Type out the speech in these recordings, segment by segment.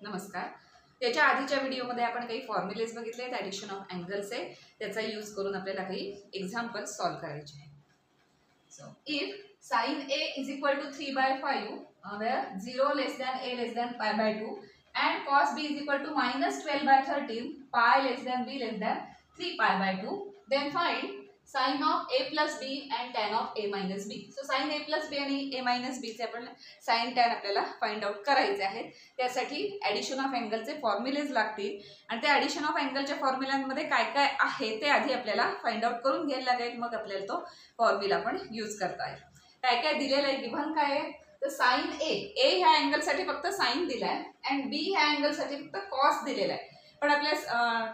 नमस्कार. त्याच्या आधीच्या व्हिडिओमध्ये आपण काही फॉर्म्युलेज बघितले आहेत ॲडिशन ऑफ अँगल्सचे. त्याचा यूज करून आपल्याला काही एक्झाम्पल सॉल्व करायचे आहेत. So if sin A is equal to 3/5 where 0 less than A less than pi/2 and cos B is equal to -12/13 pi less than B less than 3 pi/2, then find sin of A plus B and tan of A minus B. So sin A plus B आणि A minus B चे आपण sin tan आपल्याला find out करायचे आहेत. त्यासाठी addition of अँगलचे formulas लागतील आणि त्या ॲडिशन ऑफ अँगलच्या फॉर्म्युलांमध्ये काय काय आहे ते आधी आपल्याला फाइंड आउट करून घ्यायला लागेल, मग आपल्याला तो फॉर्म्युला आपण यूज करता येईल. काय काय दिलेलं आहे, गिव्हन काय आहे तर साइन ए ह्या अँगलसाठी फक्त साइन दिलाय आणि बी ह्या अँगलसाठी फक्त कॉस दिलेला आहे. पण आपल्या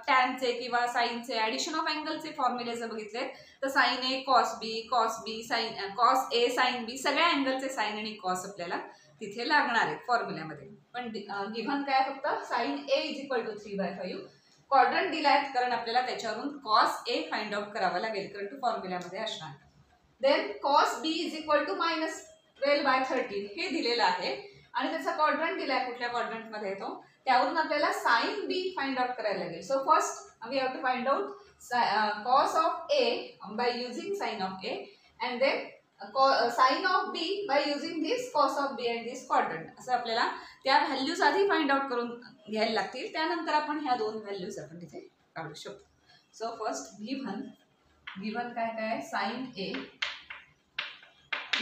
टॅनचे किंवा साइनचे ॲडिशन ऑफ अँगलचे फॉर्म्युले जर बघितले तर sign A cos B sine cos A sine B सगळ्या अँगलचे साइन आणि कॉस आपल्याला तिथे लागणार आहेत फॉर्म्युल्यामध्ये. पण गिव्हन काय फक्त sine A is equal to 3/5 quadrant दिलाय, कारण आपल्याला त्याच्यावरून कॉस ए फाइंड आउट करावा लागेल कारण तो फॉर्म्युल्यामध्ये असणार. Then cos B is equal to -12/13 हे दिलेलं आहे आणि त्याचा क्वाड्रंट दिलाय, कुठल्या क्वाड्रंट मध्ये येतो त्यावरून आपल्याला साइन बी फाइंड आउट करायला लागेल. So first we have to find out cos of A by using sin of A and then sin of B by using this cos of B and this quadrant. असं आपल्याला त्या values आधी find out करून घ्यायला लागतील, त्यानंतर आपण ह्या दोन व्हॅल्यूज आपण तिथे काढू शकतो. सो फर्स्ट गिव्हन काय काय sin A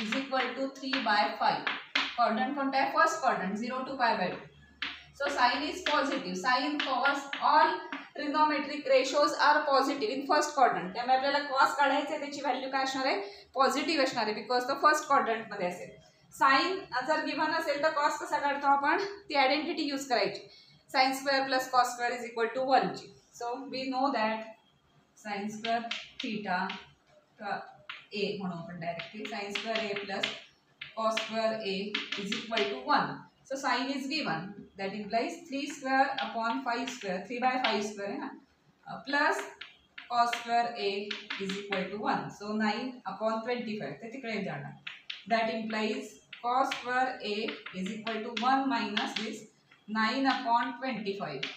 is equal to 3/5. Quadrant कोणता आहे, first quadrant 0 to pi/2. So sin is positive. Sin, cos, all trigonometric ratios are positive in first quadrant. त्यामुळे आपल्याला cos काढायचं आहे, त्याची व्हॅल्यू काय असणार आहे, पॉझिटिव्ह असणार आहे, बिकॉज तो फर्स्ट क्वाड्रंट मध्ये असेल. साइन जर गिव्हन असेल तर cos कसा काढतो आपण, ती आयडेंटिटी यूज करायची, sin square plus cos square is equal to 1 ची. So we know that sin square theta a म्हणून आपण directly sin square a plus cos square a is equal to 1. So sin is given, that implies 3 square upon 5 square, 3/5 square है ना, plus cos square a is equal to 1. So 9 upon 25 ते तिकडे जाणार. That implies cos square a is equal to 1 minus this 9 upon 25.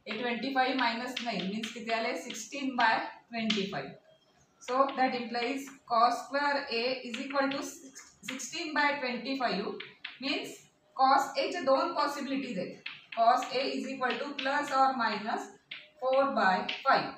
A 25 minus 9 means किती आले 16/25. So that implies cos square a is equal to 16/25 means cos a चे दोन possibilities आहेत. cos a is equal two plus or minus 4/5.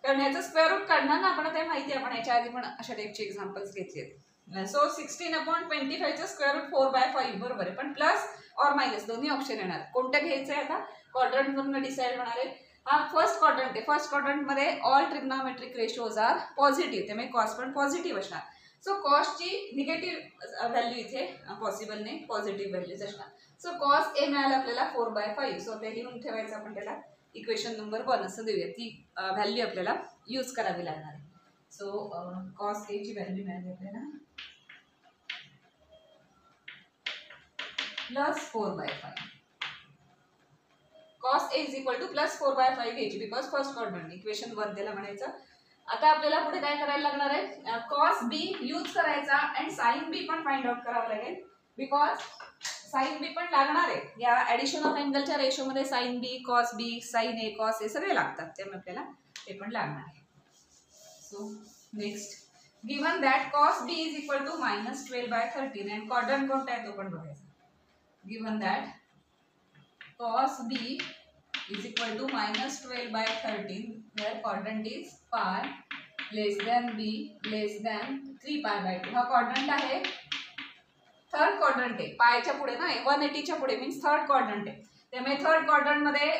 कारण ह्याचं square route काढणार ना आपण, ते माहिती आपण याच्या आधी पण अशा टाईपचे एक्झाम्पल्स घेतले आहेत. सो 16/25 चं स्क्वेअर रूट 4/5 बरोबर आहे, पण प्लस और मायनस दोन्ही ऑप्शन येणार. कोणतं घ्यायचं आहे आता, क्वाड्रंट वरून डिसाइड होणार आहे. हा फर्स्ट क्वाड्रंट आहे, फर्स्ट क्वाड्रंट मध्ये all trigonometric ratios are positive, त्यामुळे कॉस पण पॉझिटिव्ह असणार. सो कॉसची निगेटिव्ह व्हॅल्यू इथे पॉसिबल नाही, पॉझिटिव्ह व्हॅल्यूज असणार. सो कॉस ए मिळालं आपल्याला 4/5. सो ते लिहून ठेवायचं आपण, त्याला इक्वेशन नंबर 1 असं देऊया. ती व्हॅल्यू आपल्याला यूज करावी लागणार आहे. सो कॉस ए ची व्हॅल्यू मिळाली आपल्याला plus 4/5. Cos a is equal two plus 4/5 घ्यायची, बिकॉज फर्स्ट क्वाड्रंट इक्वेशन 1 त्याला म्हणायचं. आता आपल्याला पुढे काय करायला लागणार आहे, कॉस बी यूज करायचा आणि साइन बी पण फाइंड आउट करावं लागेल, बिकॉज साइन बी पण लागणार आहे. या ॲडिशन ऑफ अँगलच्या रेशोमध्ये sine B, cos B, sine A, cos A सगळे लागतात, त्यामुळे आपल्याला ते पण लागणार आहे. So next given that cos B is equal to -12/13 and quadrant कोणता आहे तो पण बघायचा. Given that cos B is equal to -12/13 where quadrant is pi less than b less than 3 pi/2. हा क्वाड्रंट आहे, थर्ड क्वाड्रंट आहे, पायच्या पुढे ना 180 च्या पुढे मीन्स थर्ड क्वाड्रंट आहे. त्यामुळे थर्ड क्वाड्रंट मध्ये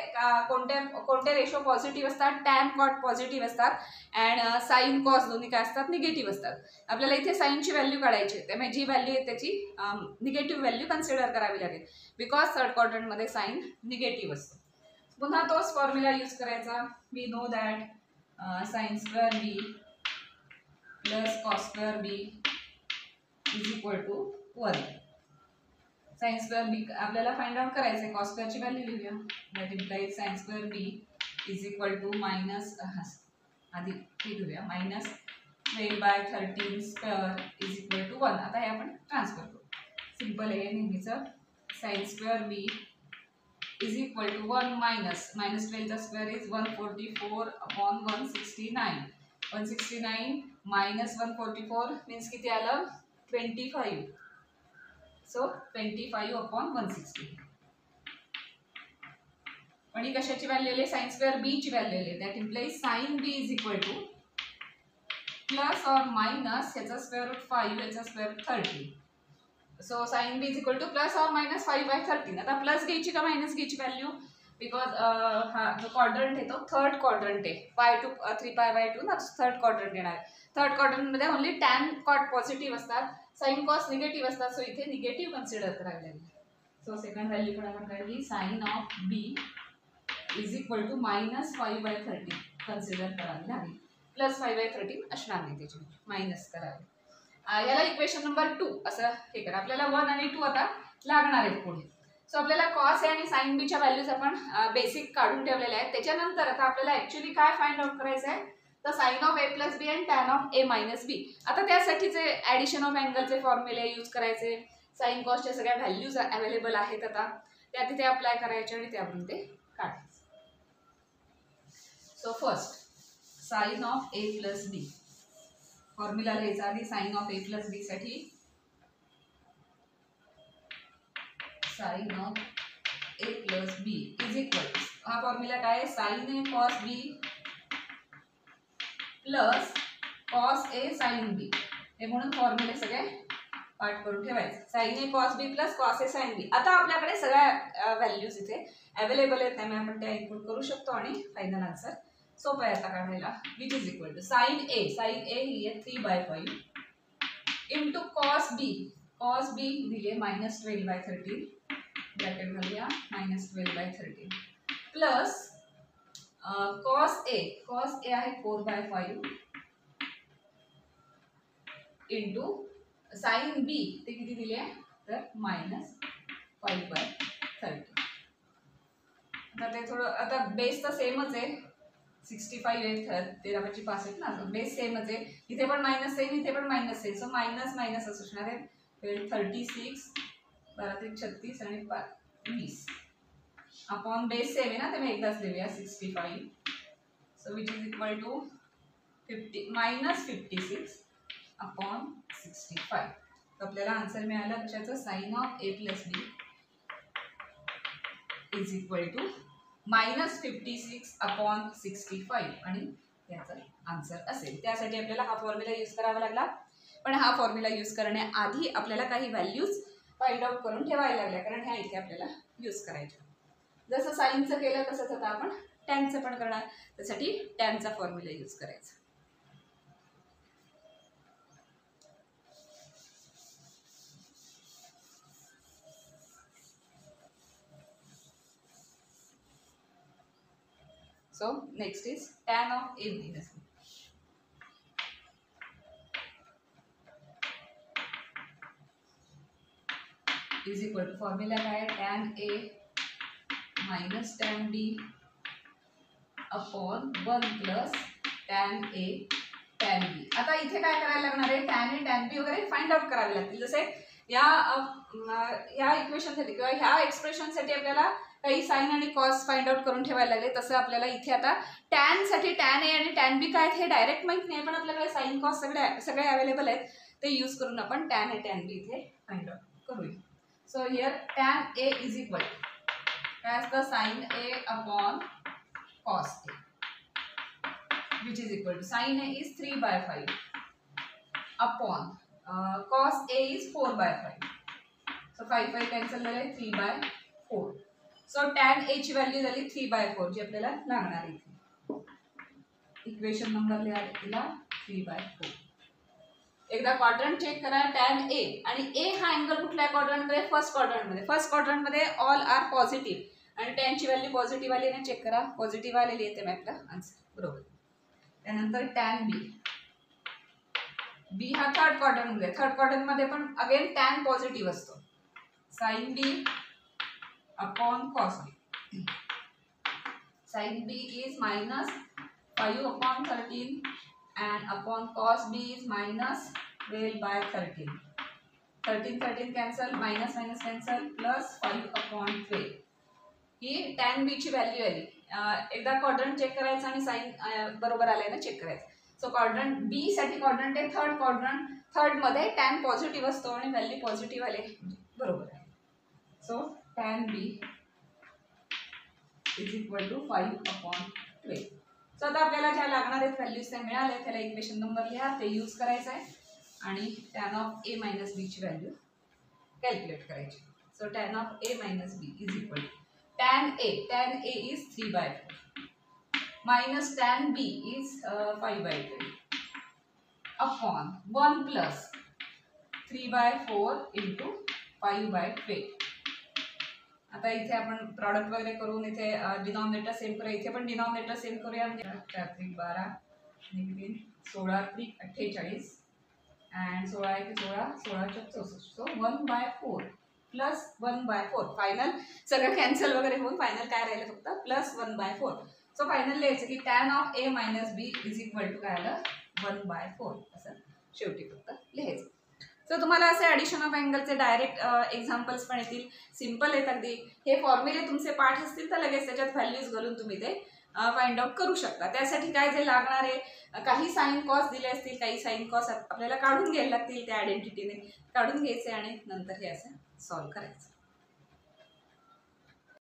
कोणते रेशो पॉझिटिव्ह असतात, टॅन कॉट पॉझिटिव्ह असतात अँड साइन कॉस दोन्ही काय असतात, निगेटिव्ह असतात. आपल्याला इथे साइनची व्हॅल्यू काढायची आहे, त्यामुळे जी व्हॅल्यू आहे त्याची निगेटिव्ह व्हॅल्यू कन्सिडर करावी लागेल, बिकॉज थर्ड क्वाड्रंट मध्ये साइन निगेटिव्ह असतो. पुन्हा तोच फॉर्म्युला यूज करायचा. We know that sine square B plus cos square B is equal to 1. Sine square B आपल्याला फाइंड आउट करायचं आहे, कॉस स्क्वेअरची व्हॅल्यू लिहूया. That implies sine square B is equal to minus, आधी हे लिहूया, -12/13 square is equal to 1. आता हे आपण ट्रान्सफर करू, सिम्पल आहे नेहमीचं. Sine square b is equal to 1 minus 12 square is 144 upon 169. 169 minus 144 means किती आलं 25. So 25 upon 160. आणि कशाची व्हॅल्यू आली sin square b ची व्हॅल्यू आली. That implies sin b is equal to plus or minus याचा स्क्वेअर रूट 5 याचा square root 30. So sin b is equal to plus or minus 5/13. आता प्लस घ्यायची का मायनस घ्यायची व्हॅल्यू बिकॉज हा जो क्वाड्रंट आहे तो थर्ड क्वाड्रंट आहे. पाय टू 3π/2 ना थर्ड क्वाड्रंट येणार आहे. थर्ड क्वाड्रंटमध्ये ओनली टॅन कॉट पॉझिटिव्ह असतात, साइन कॉस निगेटिव्ह असतात. सो इथे निगेटिव्ह कन्सिडर करायला लागेल. सो सेकंड व्हॅल्यू पण आपण काढली sin of b is equal to minus 5/13 consider करावी लागेल. प्लस 5/13 असणार नाही त्याची मायनस करावी. याला इक्वेशन नंबर 2 असं हे करा. आपल्याला 1 आणि 2 आता लागणार आहेत पुढे. सो आपल्याला कॉस आणि साइन बीच्या व्हॅल्यूज आपण बेसिक काढून ठेवलेल्या आहेत. त्याच्यानंतर आता आपल्याला ऍक्च्युली काय फाइंड आउट करायचं आहे तर sine of a plus B and tan of a minus B. आता त्यासाठीचे ॲडिशन ऑफ अँगलचे फॉर्म्युले यूज करायचे. साइन कॉसच्या सगळ्या व्हॅल्यूज अवेलेबल आहेत आता त्या तिथे अप्लाय करायचे आणि त्यावरून ते काढायचे. So first sine of a plus b formula लिहायचा आधी. Sine of a plus b साठी sine of a plus b is equal हा फॉर्म्युला काय आहे sine a cos b plus cos a sine b. हे म्हणून फॉर्म्युले सगळे पाठ करून ठेवायचे. Sine a cos b plus cos a sine b. आता आपल्याकडे सगळ्या व्हॅल्यूज इथे अवेलेबल आहेत त्यामुळे आपण त्या इनपुट करू शकतो आणि फायनल आन्सर सोपं आहे आता काढायला. Which is equal to sine a ही आहे 3/5 इंटू कॉस b दिले मायनस 12/13 ब्रॅकेट घालूया मायनस 12/13 प्लस कॉस a आहे 4/5 इंटू साइन b ते किती दिले तर मायनस 5/13. आता ते थोडं आता बेस तर सेमच आहे 65 आहे 13/65 ना बेस सेमच आहे. इथे पण मायनस आहे इथे पण मायनस आहे. सो मायनस मायनस असणार आहे. 36 12 36 आणि 20 अपॉन बेस सेम आहे ना ते मी एकदाच लिहूया 65. So which is equal to 56 upon 65. तर आपल्याला आन्सर मिळाला कशाचं sine of a plus b is equal to minus 56 upon 65 आणि याचा आन्सर असेल. त्यासाठी आपल्याला हा फॉर्म्युला यूज करावा लागला. पण हा फॉर्म्युला यूज करण्याआधी आपल्याला काही व्हॅल्यूज फाइंड आउट करून ठेवायला लागल्या कारण ह्या इथे आपल्याला यूज करायच्या. जसं साइनचं केलं तसंच आता आपण टॅनचं पण करणार. त्यासाठी टॅनचा फॉर्म्युला यूज करायचा. So next is tan of a minus b is equal to formula काय tan a minus tan b upon 1 plus tan a tan b. आता इथे काय करायला लागणार आहे tan a tan b वगैरे फाइंड आउट करावे लागतील. जसे या इक्वेशनसाठी किंवा ह्या एक्सप्रेशनसाठी आपल्याला काही साइन आणि कॉस फाइंड आउट करून ठेवायला लागले. तसं आपल्याला इथे आता टॅन साठी टॅन ए आणि टॅन बी काय आहेत हे डायरेक्ट माहित नाही पण आपल्याकडे साइन कॉस सगळे अवेलेबल आहेत ते यूज करून आपण टॅन ए टॅन बी इथे फाइंड आउट करूया. So here tan a is equal काय असतं sine a upon cos a which is equal to sine A is 3/5 upon cos a is 4/5. So 5 cancel झाले 3/4. So tan A ची value झाली 3/4 जी आपल्याला लागणार आहे. इक्वेशन नंबर लिहा तिला 3/4. एकदा क्वाड्रंट चेक करा टॅन ए आणि ए हा अँगल कुठल्या क्वाड्रंटमध्ये फर्स्ट क्वाड्रंटमध्ये ऑल आर पॉझिटिव्ह आणि टॅनची व्हॅल्यू पॉझिटिव्ह आली ना चेक करा पॉझिटिव्ह आलेली आहे ते आपला आन्सर बरोबर. त्यानंतर टॅन बी हा थर्ड क्वाड्रंटमध्ये पण अगेन टॅन पॉझिटिव्ह असतो. Sine B upon cos b. Sin b is minus 5 upon 13 and upon cos b is minus 12/13. 13 cancel minus cancel plus 5 upon 12. He tan बी ची व्हॅल्यू आली. एकदा क्वाड्रंट चेक करायचं आणि sine बरोबर आलाय ना चेक करायचं. सो क्वाड्रंट बी साठी क्वाड्रंट आहे थर्ड क्वाड्रंट, थर्ड मध्ये टॅन पॉझिटिव्ह असतो आणि व्हॅल्यू पॉझिटिव्ह आले बरोबर आहे. So tan b is equal to 5/12. So आता आपल्याला ज्या लागणार आहेत व्हॅल्यूज त्या मिळाल्या, त्याला इक्वेशन नंबर लिहा, ते यूज करायचं आहे आणि tan of a minus b ची व्हॅल्यू कॅल्क्युलेट करायची. So tan of a minus b is equal to tan A is 3/4 minus tan B is 5/12 upon 1 plus 3/4 into 5/12. आता इथे आपण प्रॉडक्ट वगैरे करून इथे डिनॉमिनेटर सेम करूया. इथे पण डिनॉमिनेटर सेम करूया. म्हणजे 4×3 = 12 negative 16×3 = 48 and 16×16 16×64. So 1/4 plus 1/4 final सगळं कॅन्सल वगैरे होऊन फायनल काय राहिलं फक्त प्लस 1/4. सो फायनल लिहायचं की tan of a minus b is equal to काय आलं 1/4 असं शेवटी फक्त लिहायचं. सो तुम्हाला असे ॲडिशन ऑफ अँगलचे डायरेक्ट एक्झाम्पल्स पण येतील, सिम्पल आहेत अगदी. हे फॉर्म्युले तुमचे पाठ असतील तर लगेच त्याच्यात व्हॅल्यूज घालून तुम्ही ते फाइंड आउट करू शकता. त्यासाठी काय जे लागणार आहे, काही साइन कॉस दिले असतील, काही साइन कॉस आपल्याला काढून घ्यायला लागतील, त्या आयडेंटिटीने काढून घ्यायचे आणि नंतर हे असं सॉल्व करायचं.